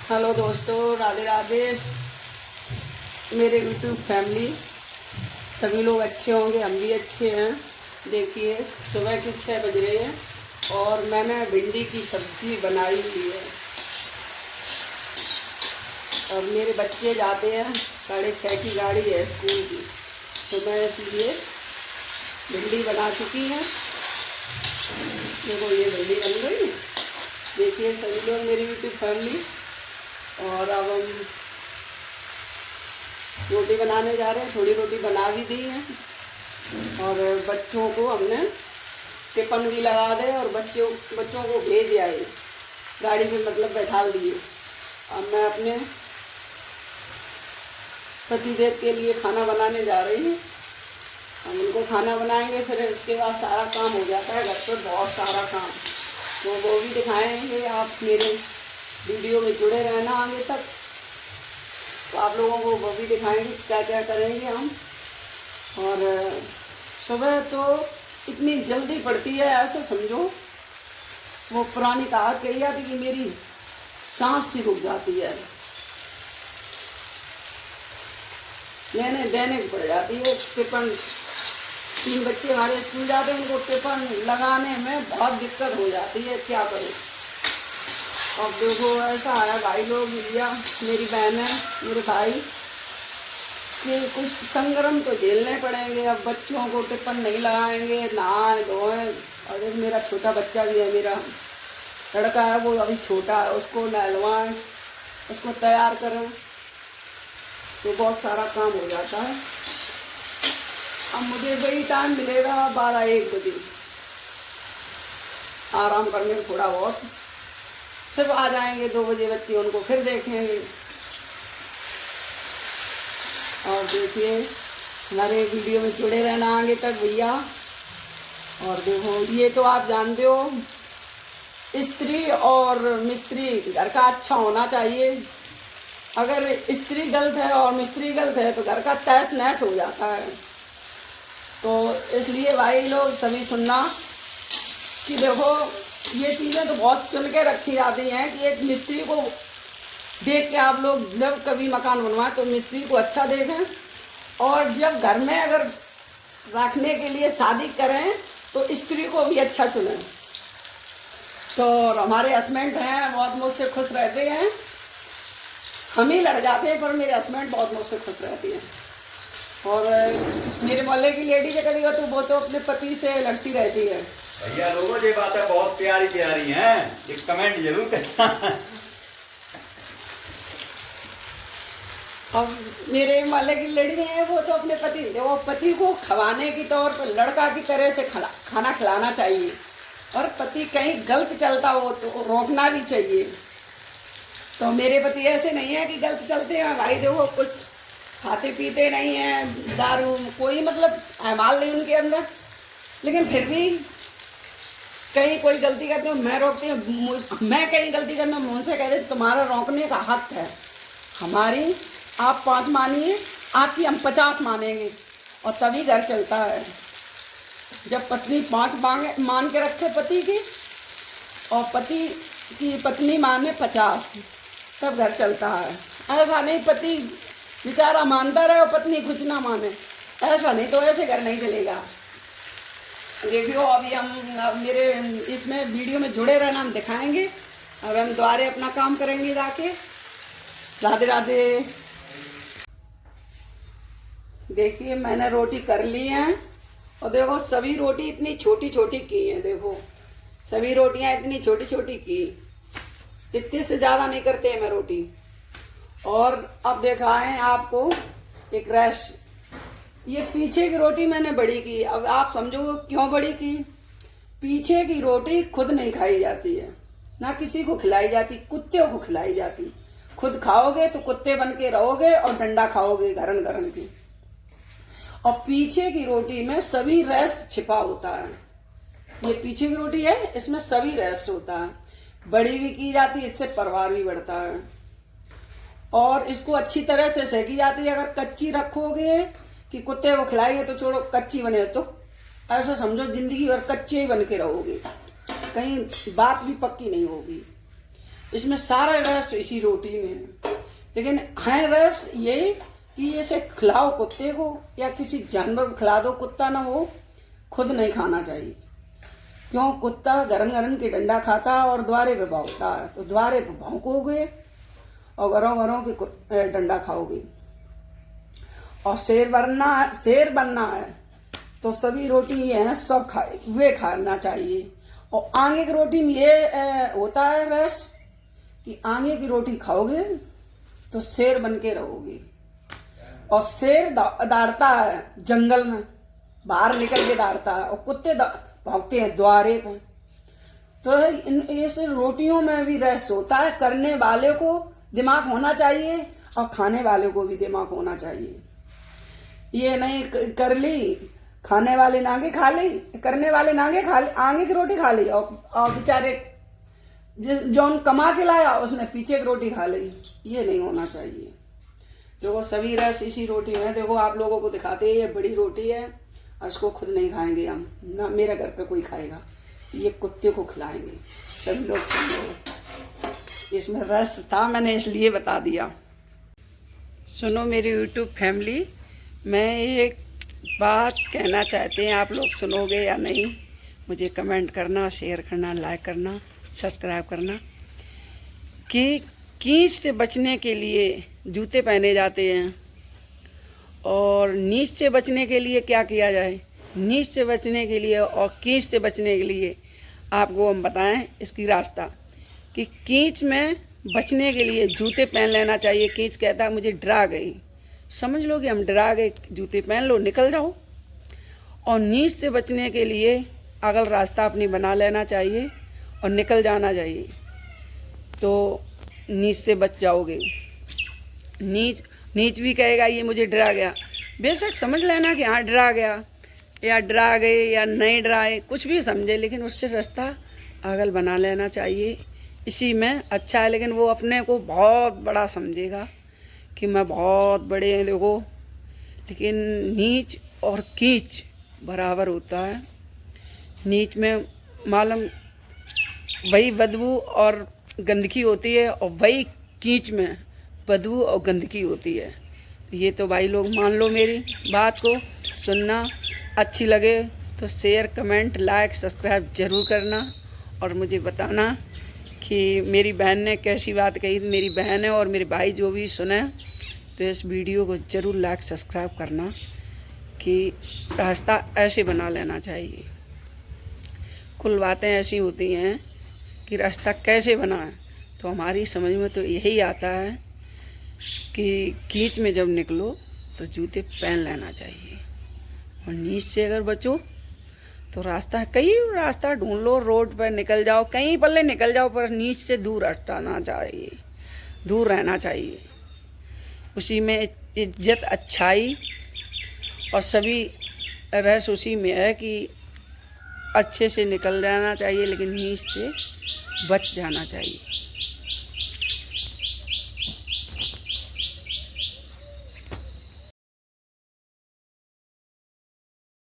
Hello दोस्तों, राधे राधे। मेरे YouTube family सभी लोग अच्छे होंगे, हम भी अच्छे हैं। देखिए सुबह के 6 बज रहे हैं और मैंने भिंडी की सब्जी बनाई हुई है। और मेरे बच्चे जाते हैं, 6:30 की गाड़ी है स्कूल की, तो मैं इसलिए भिंडी बना चुकी है। देखो ये भिंडी बन गई। देखिए सभी लोग मेरी यूट्यूब फैमिली। और अब हम रोटी बनाने जा रहे हैं। थोड़ी रोटी बना भी दी है और बच्चों को हमने टिफिन भी लगा दे और बच्चों को भेज आए, गाड़ी में मतलब बैठा दिए। अब मैं अपने पतिदेव के लिए खाना बनाने जा रही हूँ। हम उनको खाना बनाएंगे, फिर उसके बाद सारा काम हो जाता है घर पर, बहुत सारा काम। तो वो भी दिखाएंगे। आप मेरे वीडियो में जुड़े रहना आगे तक, तो आप लोगों को वो भी दिखाएंगे क्या क्या करेंगे हम। और सुबह तो इतनी जल्दी पड़ती है, ऐसे समझो वो पुरानी कहावत कही जाती कि मेरी सांस सी रुक जाती है, लेने देने की पड़ जाती है। टिफिन 3 बच्चे हमारे स्कूल जाते हैं, उनको टिफिन लगाने में बहुत दिक्कत हो जाती है, क्या करें। अब देखो ऐसा है भाई लोग या मेरी बहन है, मेरे भाई कि कुछ संग्राम तो झेलने पड़ेंगे। अब बच्चों को टिफिन नहीं लगाएंगे, नहाए धोए। और एक मेरा छोटा बच्चा भी है, मेरा लड़का है, वो अभी छोटा है, उसको नहलवाएं, उसको तैयार करें, तो बहुत सारा काम हो जाता है। अब मुझे वही टाइम मिलेगा 12-1 बजे आराम करने में थोड़ा बहुत, फिर आ जाएंगे 2 बजे बच्चे, उनको फिर देखेंगे। और देखिए हमारे वीडियो में जुड़े रहना आगे तक भैया। और देखो ये तो आप जानते हो, स्त्री और मिस्त्री घर का अच्छा होना चाहिए। अगर स्त्री गलत है और मिस्त्री गलत है तो घर का तहस नहस हो जाता है। तो इसलिए भाई लोग सभी सुनना कि देखो ये चीज़ें तो बहुत चुन के रखी जाती हैं कि एक मिस्त्री को देख के आप लोग जब कभी मकान बनवाएं तो मिस्त्री को अच्छा देखें, और जब घर में अगर रखने के लिए शादी करें तो स्त्री को भी अच्छा चुनें। तो हमारे हस्बैंड हैं, बहुत मुझसे खुश रहते हैं। हम ही लड़ जाते हैं पर मेरे हस्बैंड बहुत मुझसे खुश रहती हैं। और मेरे मोहल्ले की लेडी जो करेगा तो वो तो अपने पति से लड़ती रहती है। भैया लोगों ये बातें बहुत प्यारी प्यारी हैं, एक कमेंट जरूर करना। अब मेरे मोहल्ले की लड़की है, वो तो अपने पति को खवाने की तौर पर लड़का की तरह से खाना खिलाना चाहिए। और पति कहीं गलत चलता हो तो रोकना भी चाहिए। तो मेरे पति ऐसे नहीं है कि गलत चलते हैं भाई। देखो कुछ खाते पीते नहीं हैं, दारू कोई मतलब अहमाल नहीं उनके अंदर, लेकिन फिर भी कहीं कोई गलती करते हो मैं रोकती हूँ। मैं कहीं गलती करना मुझसे कह दे तुम्हारा रोकने का हक है। हमारी आप 5 मानिए, आपकी हम 50 मानेंगे, और तभी घर चलता है। जब पत्नी 5 मान के रखे पति की, और पति की पत्नी माने 50, तब घर चलता है। ऐसा नहीं पति बेचारा मानता रहे और पत्नी कुछ ना माने, ऐसा नहीं, तो ऐसे घर नहीं चलेगा। देखियो अभी हम मेरे इसमें वीडियो में जुड़े रहना, हम दिखाएंगे। अब हम द्वारे अपना काम करेंगे जाके। राधे राधे। देखिए मैंने रोटी कर ली है, और देखो सभी रोटी इतनी छोटी छोटी की है। देखो सभी रोटियां इतनी छोटी छोटी की, इतने से ज़्यादा नहीं करते हैं मैं रोटी। और अब दिखाएं आपको एक रैश। ये पीछे की रोटी मैंने बड़ी की। अब आप समझो क्यों बड़ी की। पीछे की रोटी खुद नहीं खाई जाती है, ना किसी को खिलाई जाती, कुत्ते को खिलाई जाती। खुद खाओगे तो कुत्ते बन के रहोगे और डंडा खाओगे घरन घरन की। और पीछे की रोटी में सभी रस छिपा होता है। ये पीछे की रोटी है, इसमें सभी रस होता है। बड़ी भी की जाती है, इससे परिवार भी बढ़ता है। और इसको अच्छी तरह से सेकी जाती है। अगर कच्ची रखोगे कि कुत्ते को खिलाएंगे तो छोड़ो, कच्ची बने तो ऐसा समझो जिंदगी भर कच्चे ही बन के रहोगे, कहीं बात भी पक्की नहीं होगी। इसमें सारा रस इसी रोटी में है। लेकिन है रस यही कि इसे खिलाओ कुत्ते को या किसी जानवर को खिला दो, कुत्ता ना वो खुद नहीं खाना चाहिए। क्यों? कुत्ता गरम गरम की डंडा खाता और द्वारे पे भौंकता है, तो द्वारे पे भौंकोगे और गरों गरों की डंडा खाओगे। और शेर बनना है तो सभी रोटी ये हैं सब वे खाना चाहिए। और आगे की रोटी में ये होता है रस कि आगे की रोटी खाओगे तो शेर बन के रहोगे। और शेर दौड़ता है जंगल में, बाहर निकल के दौड़ता है, और कुत्ते भौंकते हैं द्वारे पर। तो इस रोटियों में भी रस होता है। करने वाले को दिमाग होना चाहिए और खाने वाले को भी दिमाग होना चाहिए। ये नहीं कर ली, खाने वाले नागे खा ली, करने वाले नागे खा ली, आगे की रोटी खा ली, और बेचारे जौन कमा के लाया उसने पीछे की रोटी खा ली। ये नहीं होना चाहिए। देखो सभी रस इसी रोटी में। देखो आप लोगों को दिखाते हैं, ये बड़ी रोटी है, इसको खुद नहीं खाएंगे हम, ना मेरे घर पे कोई खाएगा, ये कुत्ते को खिलाएंगे सभी लोग। समझो इसमें रस था, मैंने इसलिए बता दिया। सुनो मेरी यूट्यूब फैमिली, मैं एक बात कहना चाहते हैं, आप लोग सुनोगे या नहीं मुझे कमेंट करना, शेयर करना, लाइक करना, सब्सक्राइब करना। कि कीच से बचने के लिए जूते पहने जाते हैं, और नीच से बचने के लिए क्या किया जाए? नीच से बचने के लिए और कीच से बचने के लिए आपको हम बताएं इसकी रास्ता। कि कीच में बचने के लिए जूते पहन लेना चाहिए। कीच कहता है मुझे डरा गई, समझ लो कि हम डरा गए, जूते पहन लो, निकल जाओ। और नीच से बचने के लिए अगल रास्ता अपनी बना लेना चाहिए और निकल जाना चाहिए, तो नीच से बच जाओगे। नीच भी कहेगा ये मुझे डरा गया, बेशक समझ लेना कि हाँ डरा गया, या डरा गए या नहीं डराए, कुछ भी समझे, लेकिन उससे रास्ता अगल बना लेना चाहिए। इसी में अच्छा है। लेकिन वो अपने को बहुत बड़ा समझेगा कि मैं बहुत बड़े हैं, देखो। लेकिन नीच और कीच बराबर होता है। नीच में मालूम वही बदबू और गंदगी होती है, और वही कीच में बदबू और गंदगी होती है। ये तो भाई लोग मान लो मेरी बात को। सुनना अच्छी लगे तो शेयर, कमेंट, लाइक, सब्सक्राइब ज़रूर करना, और मुझे बताना कि मेरी बहन ने कैसी बात कही। मेरी बहन है और मेरे भाई जो भी सुने तो इस वीडियो को ज़रूर लाइक सब्सक्राइब करना। कि रास्ता ऐसे बना लेना चाहिए। कुल बातें ऐसी होती हैं कि रास्ता कैसे बनाएं, तो हमारी समझ में तो यही आता है कि कीच में जब निकलो तो जूते पहन लेना चाहिए, और नीच से अगर बचो तो कई रास्ता ढूंढ लो, रोड पर निकल जाओ, कहीं पल्ले निकल जाओ, पर नीच से दूर हटाना चाहिए, दूर रहना चाहिए। उसी में इज्जत, अच्छाई और सभी रस उसी में है कि अच्छे से निकल जाना चाहिए, लेकिन नीच से बच जाना चाहिए।